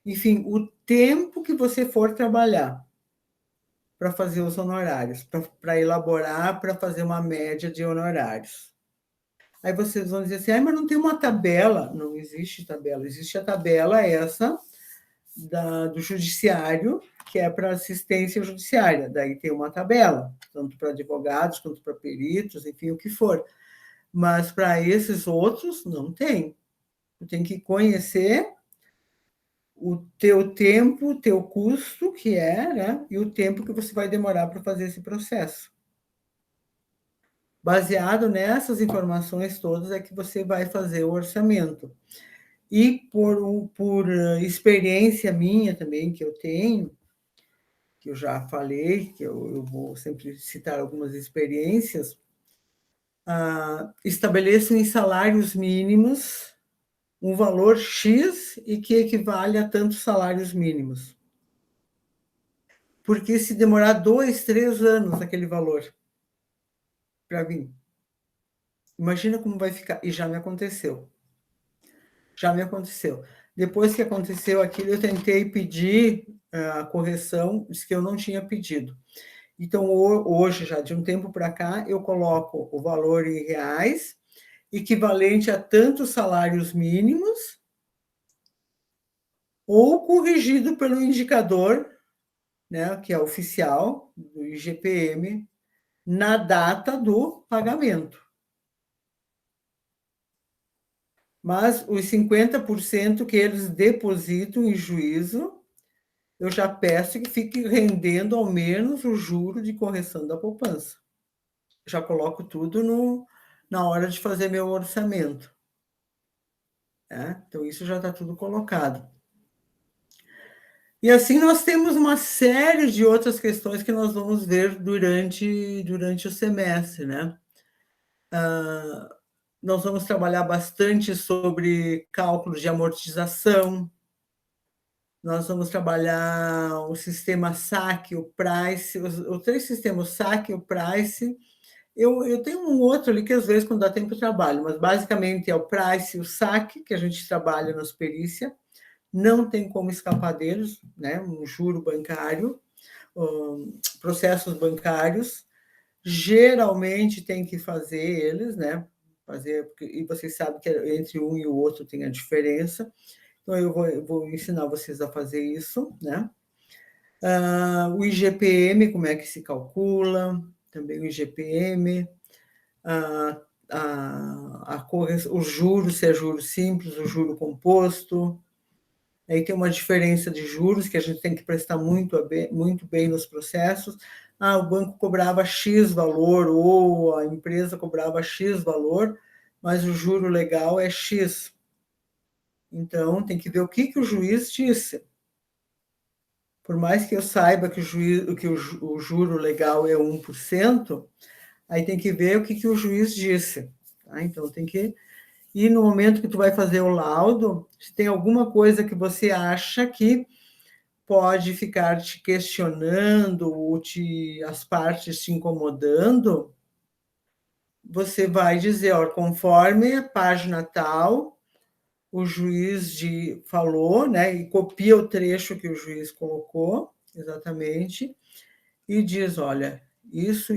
[SPEAKER 1] enfim, o tempo que você for trabalhar para fazer os honorários, para elaborar, para fazer uma média de honorários. Aí vocês vão dizer assim, mas não tem uma tabela. Não existe tabela, existe a tabela essa do judiciário, que é para assistência judiciária. Daí tem uma tabela, tanto para advogados, quanto para peritos, enfim, o que for. Mas para esses outros, não tem. Tu tem que conhecer o teu tempo, o teu custo, que é, né? E o tempo que você vai demorar para fazer esse processo. Baseado nessas informações todas é que você vai fazer o orçamento. E por experiência minha também, que eu tenho, que eu já falei, que eu vou sempre citar algumas experiências, estabeleço em salários mínimos um valor X e que equivale a tantos salários mínimos. Porque se demorar 2, 3 anos aquele valor para vir, Imagina como vai ficar. E já me aconteceu. Já me aconteceu. Depois que aconteceu aquilo, eu tentei pedir a correção, disse que eu não tinha pedido. Então, hoje, já de um tempo para cá, eu coloco o valor em reais, equivalente a tantos salários mínimos, ou corrigido pelo indicador, né, que é oficial, do IGPM, na data do pagamento. Mas os 50% que eles depositam em juízo, eu já peço que fique rendendo ao menos o juro de correção da poupança. Já coloco tudo na hora de fazer meu orçamento. Né? Então, isso já está tudo colocado. E assim nós temos uma série de outras questões que nós vamos ver durante o semestre, né? Nós vamos trabalhar bastante sobre cálculos de amortização, nós vamos trabalhar o sistema SAC, o Price, os três sistemas, o SAC, o Price. Eu tenho um outro ali que às vezes, quando dá tempo, eu trabalho, mas basicamente é o Price e o SAC, que a gente trabalha nas perícias, não tem como escapar deles, né? Um juro bancário, processos bancários, geralmente tem que fazer eles, né? Fazer, e vocês sabem que entre um e o outro tem a diferença. Então, eu vou ensinar vocês a fazer isso, né? O IGPM, como é que se calcula, também o IGPM, o juro, se é juro simples, o juro composto. Aí tem uma diferença de juros que a gente tem que prestar muito bem nos processos. O banco cobrava X valor, ou a empresa cobrava X valor, mas o juro legal é X. Então, tem que ver o que o juiz disse. Por mais que eu saiba que o juro legal é 1%, aí tem que ver o que o juiz disse. Tá? Então, tem que... E no momento que tu vai fazer o laudo, se tem alguma coisa que você acha que pode ficar te questionando ou as partes te incomodando, você vai dizer, ó, conforme a página tal, o juiz falou, né, e copia o trecho que o juiz colocou, exatamente, e diz, olha, isso,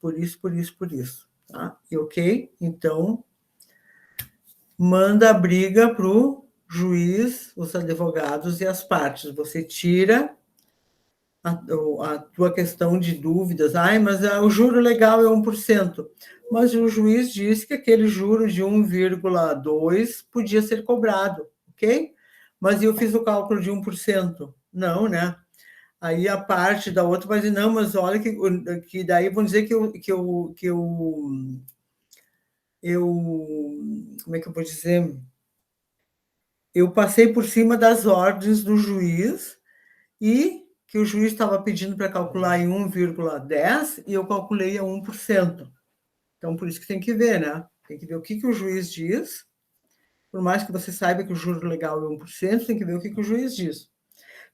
[SPEAKER 1] por isso, tá? E ok? Então, manda a briga para o juiz, os advogados e as partes. Você tira a tua questão de dúvidas. Mas o juro legal é 1%. Mas o juiz disse que aquele juro de 1,2 podia ser cobrado, ok? Mas eu fiz o cálculo de 1%. Não, né? Aí a parte da outra vai dizer, não, mas olha que daí vão dizer como é que eu vou dizer? Eu passei por cima das ordens do juiz e que o juiz estava pedindo para calcular em 1,10 e eu calculei a 1%. Então, por isso que tem que ver, né? Tem que ver o que o juiz diz. Por mais que você saiba que o juro legal é 1%, tem que ver o que o juiz diz.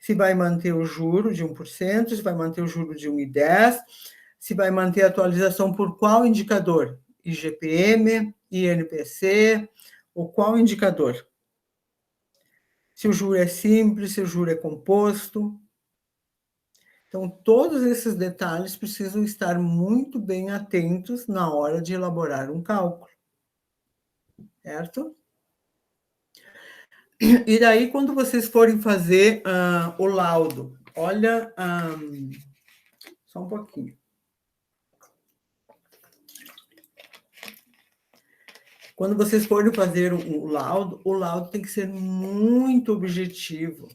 [SPEAKER 1] Se vai manter o juro de 1%, se vai manter o juro de 1,10, se vai manter a atualização por qual indicador? IGPM, INPC, ou qual indicador? Se o juro é simples, se o juro é composto. Então, todos esses detalhes precisam estar muito bem atentos na hora de elaborar um cálculo, certo? E daí, quando vocês forem fazer o laudo, olha, só um pouquinho. Quando vocês forem fazer o laudo tem que ser muito objetivo,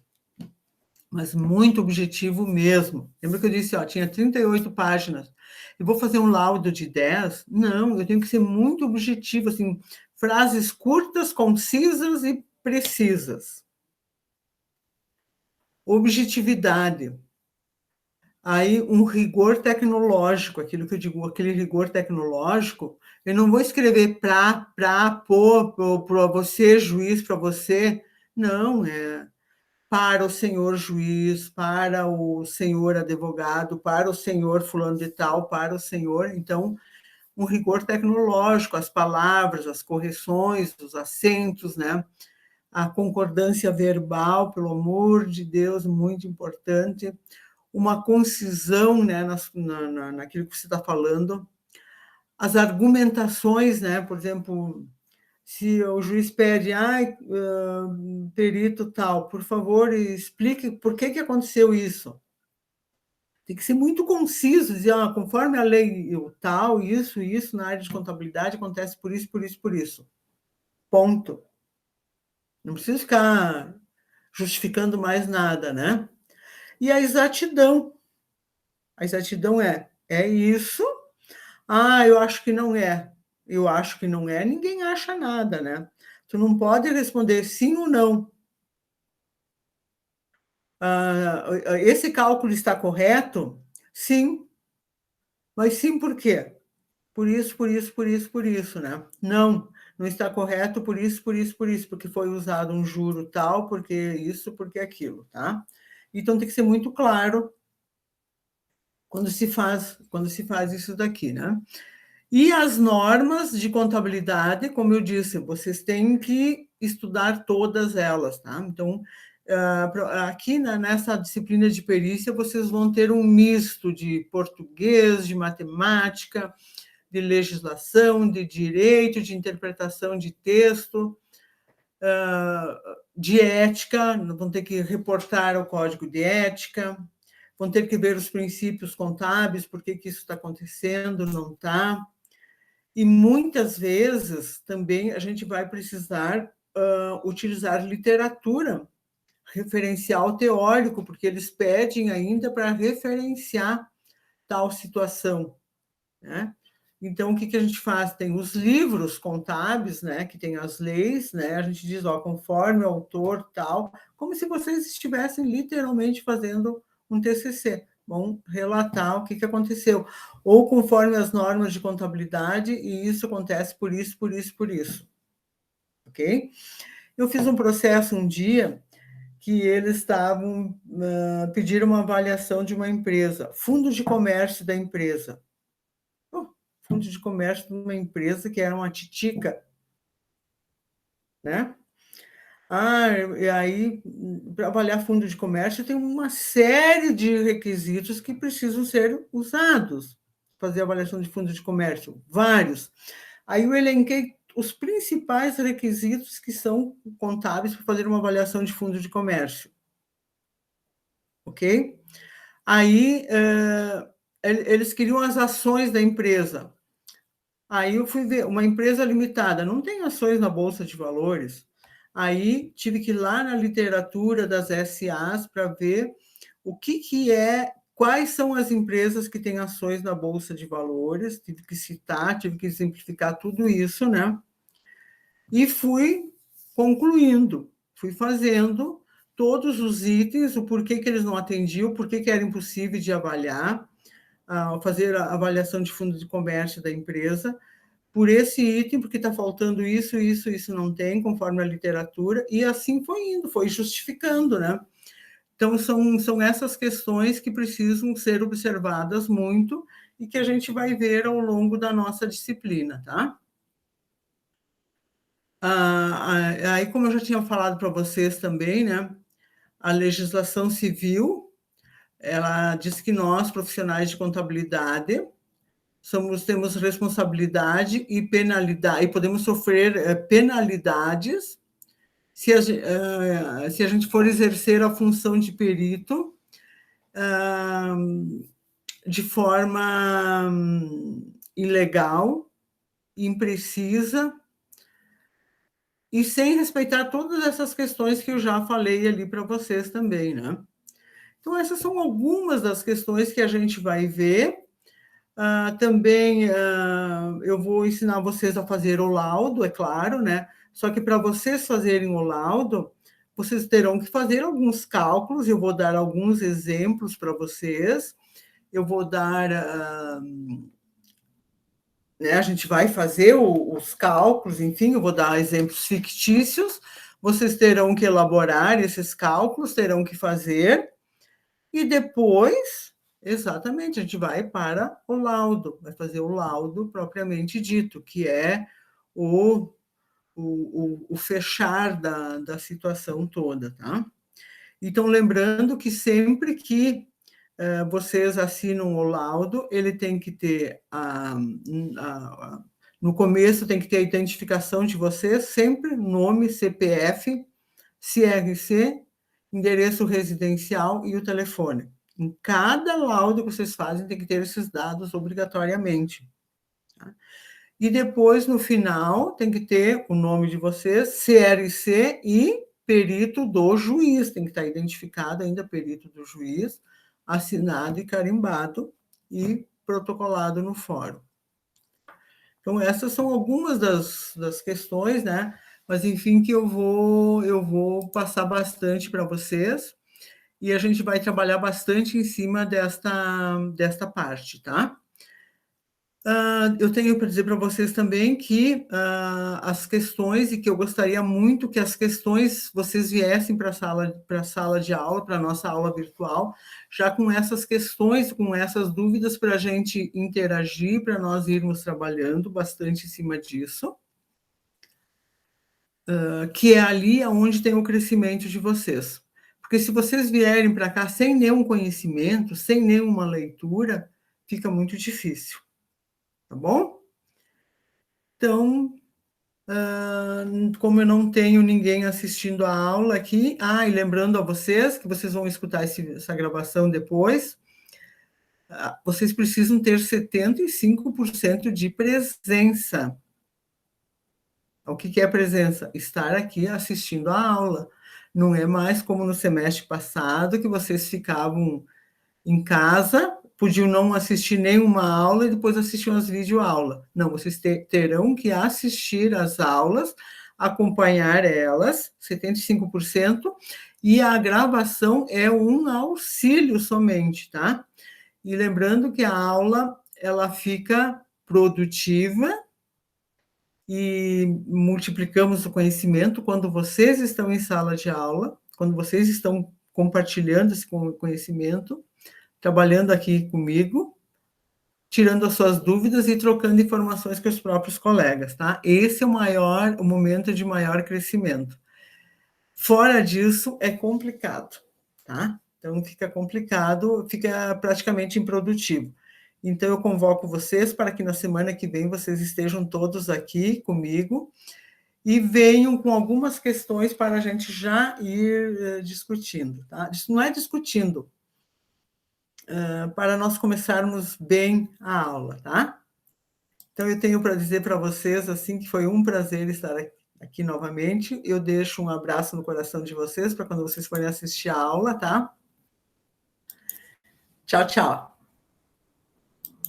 [SPEAKER 1] mas muito objetivo mesmo. Lembra que eu disse, tinha 38 páginas. Eu vou fazer um laudo de 10? Não, eu tenho que ser muito objetivo, assim, frases curtas, concisas e precisas. Objetividade. Aí, um rigor tecnológico, aquilo que eu digo, aquele rigor tecnológico, eu não vou escrever para você, juiz, para você. Não, para o senhor juiz, para o senhor advogado, para o senhor fulano de tal, para o senhor. Então, um rigor tecnológico, as palavras, as correções, os acentos, né? A concordância verbal, pelo amor de Deus, muito importante, uma concisão, né, naquilo que você está falando, as argumentações, né, por exemplo, se o juiz pede, perito tal, por favor, explique por que aconteceu isso. Tem que ser muito conciso, dizer, conforme a lei o tal, isso, na área de contabilidade acontece por isso, por isso, por isso. Ponto. Não precisa ficar justificando mais nada, né? E a exatidão. A exatidão é isso? Eu acho que não é. Eu acho que não é, ninguém acha nada, né? Tu não pode responder sim ou não. Esse cálculo está correto? Sim. Mas sim por quê? Por isso, por isso, por isso, por isso, né? Não está correto por isso, por isso, por isso, porque foi usado um juro tal, porque isso, porque aquilo, tá? Então tem que ser muito claro quando se faz isso daqui, né? E as normas de contabilidade, como eu disse, vocês têm que estudar todas elas, tá? Então, aqui nessa disciplina de perícia, vocês vão ter um misto de português, de matemática, de legislação, de direito, de interpretação de texto, de ética, vão ter que reportar ao código de ética, vão ter que ver os princípios contábeis, por que isso está acontecendo, não está. E muitas vezes também a gente vai precisar utilizar literatura, referencial teórico, porque eles pedem ainda para referenciar tal situação, né? Então, o que a gente faz? Tem os livros contábeis, né, que tem as leis, né? A gente diz, conforme o autor tal, como se vocês estivessem literalmente fazendo um TCC. Vão relatar o que aconteceu. Ou conforme as normas de contabilidade, e isso acontece por isso, por isso, por isso. Ok? Eu fiz um processo um dia que eles estavam pediram uma avaliação de uma empresa, fundo de comércio da empresa. Fundo de comércio de uma empresa que era uma titica, né? E aí, para avaliar fundo de comércio, tem uma série de requisitos que precisam ser usados. Fazer avaliação de fundo de comércio, vários. Aí eu elenquei os principais requisitos que são contábeis para fazer uma avaliação de fundo de comércio. Ok? Aí, eles queriam as ações da empresa. Aí eu fui ver, uma empresa limitada, não tem ações na Bolsa de Valores. Aí tive que ir lá na literatura das SAs para ver o que quais são as empresas que têm ações na Bolsa de Valores, tive que citar, tive que exemplificar tudo isso, né? E fui concluindo, fui fazendo todos os itens, o porquê que eles não atendiam, o porquê que era impossível de avaliar, fazer a avaliação de fundo de comércio da empresa, por esse item, porque está faltando isso, isso não tem, conforme a literatura, e assim foi indo, foi justificando, né? Então, são essas questões que precisam ser observadas muito e que a gente vai ver ao longo da nossa disciplina, tá? Aí, como eu já tinha falado para vocês também, né? A legislação civil, ela diz que nós, profissionais de contabilidade, temos responsabilidade e penalidade, e podemos sofrer penalidades se a gente for exercer a função de perito de forma ilegal, imprecisa e sem respeitar todas essas questões que eu já falei ali para vocês também, né? Então, essas são algumas das questões que a gente vai ver. Também eu vou ensinar vocês a fazer o laudo, é claro, né? Só que para vocês fazerem o laudo, vocês terão que fazer alguns cálculos, eu vou dar alguns exemplos para vocês, eu vou dar, né, a gente vai fazer os cálculos, enfim, eu vou dar exemplos fictícios, vocês terão que elaborar esses cálculos, terão que fazer, e depois exatamente, a gente vai para o laudo, vai fazer o laudo propriamente dito, que é o o fechar da situação toda, tá? Então, lembrando que sempre que vocês assinam o laudo, ele tem que ter no começo tem que ter a identificação de vocês, sempre nome, CPF, CRC, endereço residencial e o telefone. Em cada laudo que vocês fazem, tem que ter esses dados obrigatoriamente. Tá? E depois, no final, tem que ter o nome de vocês, CRC e perito do juiz, tem que estar identificado ainda perito do juiz, assinado e carimbado e protocolado no fórum. Então, essas são algumas das questões, né? Mas, enfim, que eu vou passar bastante para vocês e a gente vai trabalhar bastante em cima desta parte, tá? Eu tenho para dizer para vocês também que as questões, e que eu gostaria muito que as questões vocês viessem para a sala de aula, para a nossa aula virtual, já com essas questões, com essas dúvidas para a gente interagir, para nós irmos trabalhando bastante em cima disso, que é ali onde tem o crescimento de vocês. Porque se vocês vierem para cá sem nenhum conhecimento, sem nenhuma leitura, fica muito difícil, tá bom? Então, como eu não tenho ninguém assistindo a aula aqui, e lembrando a vocês que vocês vão escutar essa gravação depois, vocês precisam ter 75% de presença. O que é presença? Estar aqui assistindo a aula. Não é mais como no semestre passado, que vocês ficavam em casa, podiam não assistir nenhuma aula e depois assistiam as videoaulas. Não, vocês terão que assistir às aulas, acompanhar elas, 75%, e a gravação é um auxílio somente, tá? E lembrando que a aula, ela fica produtiva e multiplicamos o conhecimento quando vocês estão em sala de aula, quando vocês estão compartilhando esse conhecimento, trabalhando aqui comigo, tirando as suas dúvidas e trocando informações com os próprios colegas, tá? Esse é o momento de maior crescimento. Fora disso, é complicado, tá? Então, fica complicado, fica praticamente improdutivo. Então, eu convoco vocês para que na semana que vem vocês estejam todos aqui comigo e venham com algumas questões para a gente já ir discutindo, tá? Isso não é discutindo, para nós começarmos bem a aula, tá? Então, eu tenho para dizer para vocês, assim, que foi um prazer estar aqui novamente. Eu deixo um abraço no coração de vocês para quando vocês forem assistir a aula, tá? Tchau, tchau.